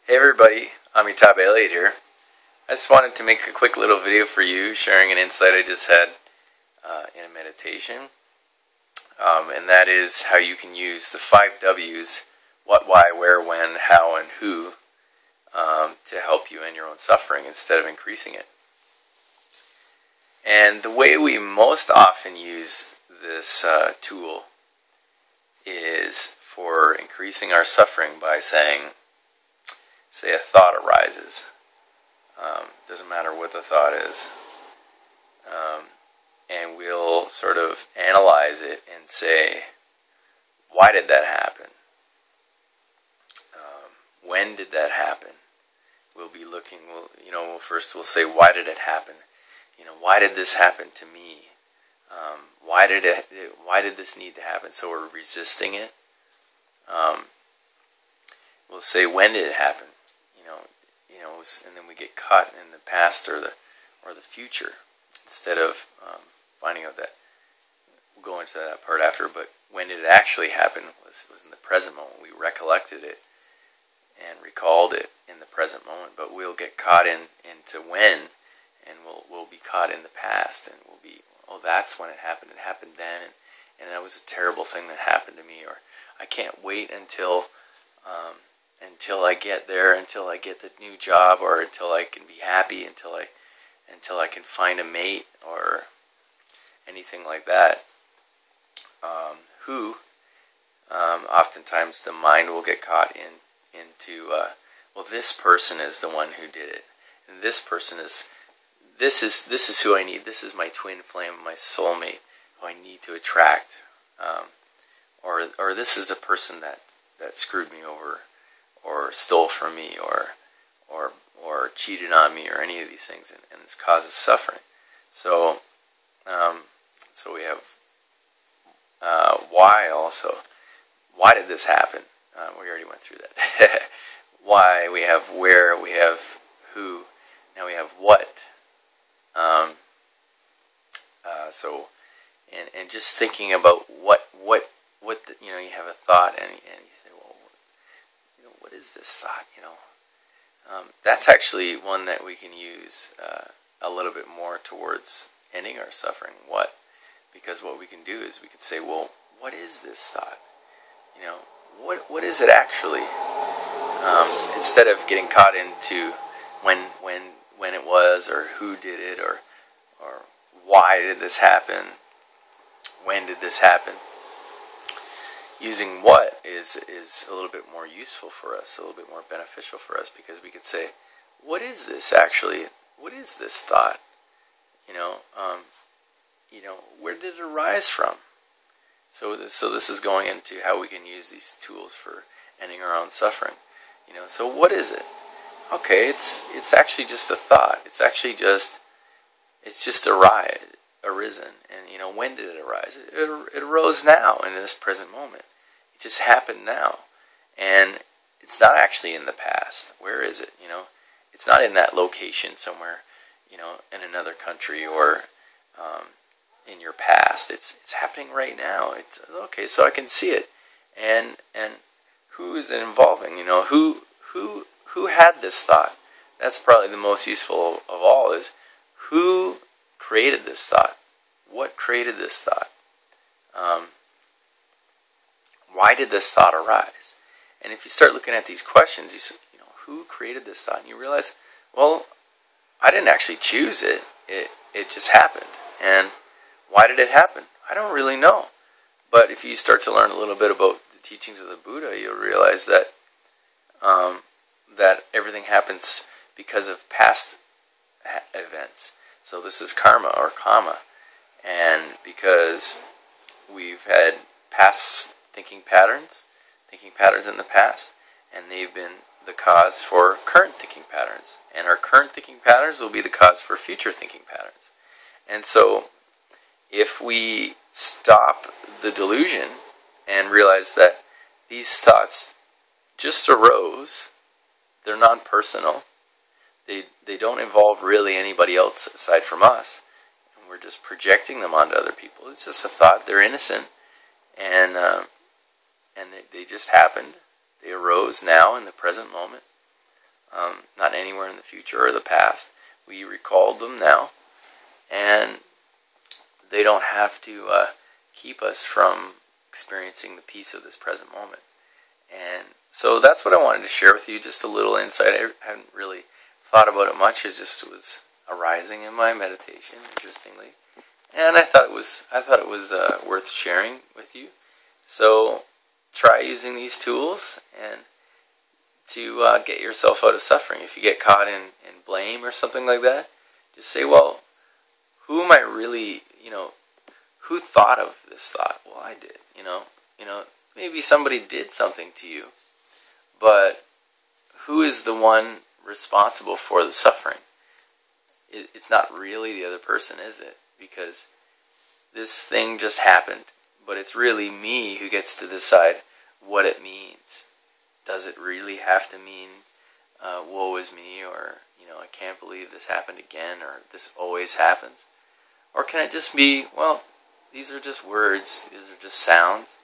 Hey everybody, Amitabh Elliott here. I just wanted to make a quick little video for you sharing an insight I just had in a meditation. And that is how you can use the 5 W's, what, why, where, when, how, and who, to help you in your own suffering instead of increasing it. And the way we most often use this tool is for increasing our suffering by saying, say a thought arises. Doesn't matter what the thought is. And we'll sort of analyze it and say, why did that happen? When did that happen? We'll be looking, first we'll say, why did it happen? Why did this happen to me? Why did this need to happen? So we're resisting it. We'll say, when did it happen? And then we get caught in the past or the future instead of finding out that. We'll go into that part after. But when did it actually happen? Was in the present moment. We recollected it and recalled it in the present moment. But we'll get caught into when, and we'll be caught in the past, and we'll be, oh, that's when it happened. It happened then, and that was a terrible thing that happened to me. Or I can't wait until I get there, until I get the new job, or until I can be happy, until I can find a mate, or anything like that. Oftentimes the mind will get caught into well, this person is the one who did it, and this person is this is who I need. This is my twin flame, my soulmate, who I need to attract, or this is the person that screwed me over, or stole from me, or cheated on me, or any of these things, and this causes suffering. So we have why also. Why did this happen? We already went through that. Why, we have where, we have who, now we have what. And just thinking about what you have a thought, and you say, well, what is this thought? That's actually one that we can use a little bit more towards ending our suffering. What? Because what we can do is we can say, well, what is this thought? What is it actually? Instead of getting caught into when it was, or who did it, or why did this happen? When did this happen? Using what is a little bit more useful for us, a little bit more beneficial for us, because we could say, what is this actually? What is this thought? Where did it arise from? So this is going into how we can use these tools for ending our own suffering. So what is it? Okay, it's actually just a thought. It's just arisen. And when did it arise? It arose now, in this present moment. It just happened now, and it's not actually in the past. Where is it? It's not in that location somewhere, in another country, or in your past. It's happening right now. It's okay, so I can see it, and who is it involving? Who had this thought? That's probably the most useful of all. Is who created this thought? What created this thought? Why did this thought arise? And if you start looking at these questions, you say, who created this thought? And you realize, well, I didn't actually choose it. It just happened. And why did it happen? I don't really know. But if you start to learn a little bit about the teachings of the Buddha, you'll realize that that everything happens because of past events. So this is karma, or kama. And because we've had past thinking patterns in the past, and they've been the cause for current thinking patterns. And our current thinking patterns will be the cause for future thinking patterns. And so if we stop the delusion and realize that these thoughts just arose, they're non-personal, they don't involve really anybody else aside from us, and we're just projecting them onto other people. It's just a thought. They're innocent, and they just happened. They arose now in the present moment. not anywhere in the future or the past. We recalled them now, and they don't have to keep us from experiencing the peace of this present moment. And so that's what I wanted to share with you, just a little insight. I hadn't really thought about it much. It just was arising in my meditation, interestingly. And I thought it was worth sharing with you. So try using these tools and to get yourself out of suffering. If you get caught in blame or something like that, just say, well, who am I really, who thought of this thought? Well, I did, maybe somebody did something to you, but who is the one responsible for the suffering? It's not really the other person, is it? Because this thing just happened, but it's really me who gets to decide what it means. Does it really have to mean, woe is me, or, I can't believe this happened again, or this always happens? Or can it just be, well, these are just words, these are just sounds,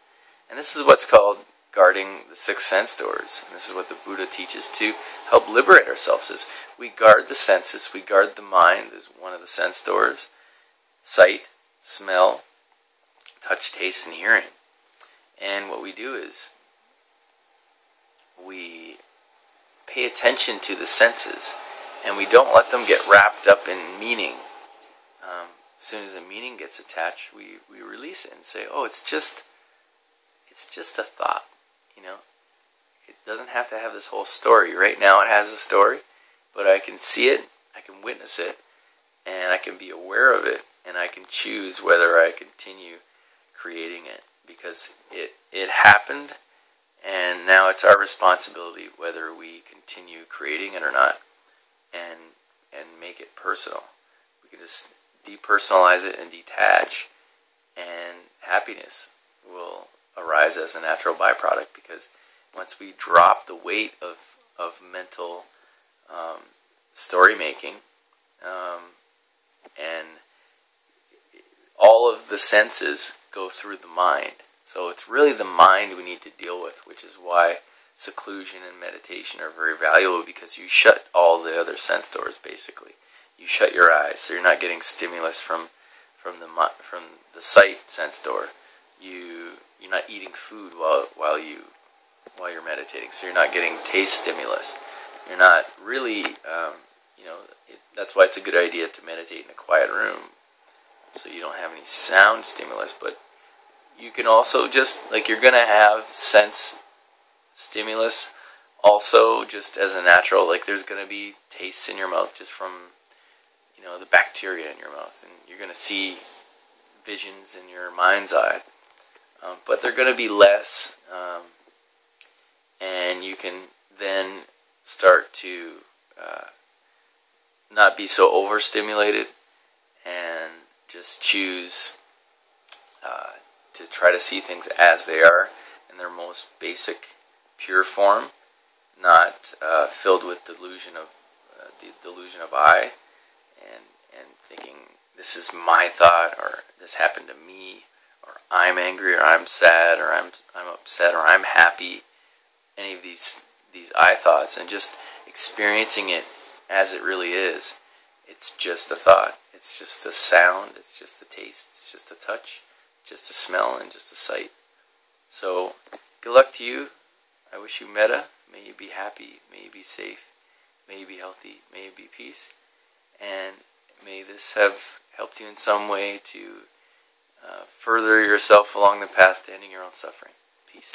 and this is what's called guarding the six sense doors. And this is what the Buddha teaches to help liberate ourselves, is we guard the senses, we guard the mind as one of the sense doors: sight, smell, touch, taste, and hearing. And what we do is we pay attention to the senses, and we don't let them get wrapped up in meaning. As soon as a meaning gets attached, we release it and say, oh, it's just a thought. It doesn't have to have this whole story. Right now it has a story, but I can see it, I can witness it, and I can be aware of it, and I can choose whether I continue creating it, because it happened, and now it's our responsibility whether we continue creating it or not, and make it personal. We can just depersonalize it and detach, and happiness will arise as a natural byproduct, because once we drop the weight of mental story making, and all of the senses go through the mind. So it's really the mind we need to deal with, which is why seclusion and meditation are very valuable, because you shut all the other sense doors, basically. You shut your eyes, so you're not getting stimulus from the sight sense door. You're not eating food while you're meditating, so you're not getting taste stimulus. You're not really, that's why it's a good idea to meditate in a quiet room, so you don't have any sound stimulus. But you can also just, you're going to have sense stimulus also just as a natural, there's going to be tastes in your mouth just from, the bacteria in your mouth, and you're going to see visions in your mind's eye. But they're going to be less, and you can then start to not be so overstimulated, and just choose to try to see things as they are in their most basic, pure form, not filled with the delusion of I, and thinking this is my thought, or this happened to me, or I'm angry, or I'm sad, or I'm upset, or I'm happy. Any of these I thoughts, and just experiencing it as it really is. It's just a thought. It's just a sound. It's just a taste. It's just a touch. Just a smell, and just a sight. So, good luck to you. I wish you metta. May you be happy. May you be safe. May you be healthy. May you be peace. And may this have helped you in some way to further yourself along the path to ending your own suffering. Peace.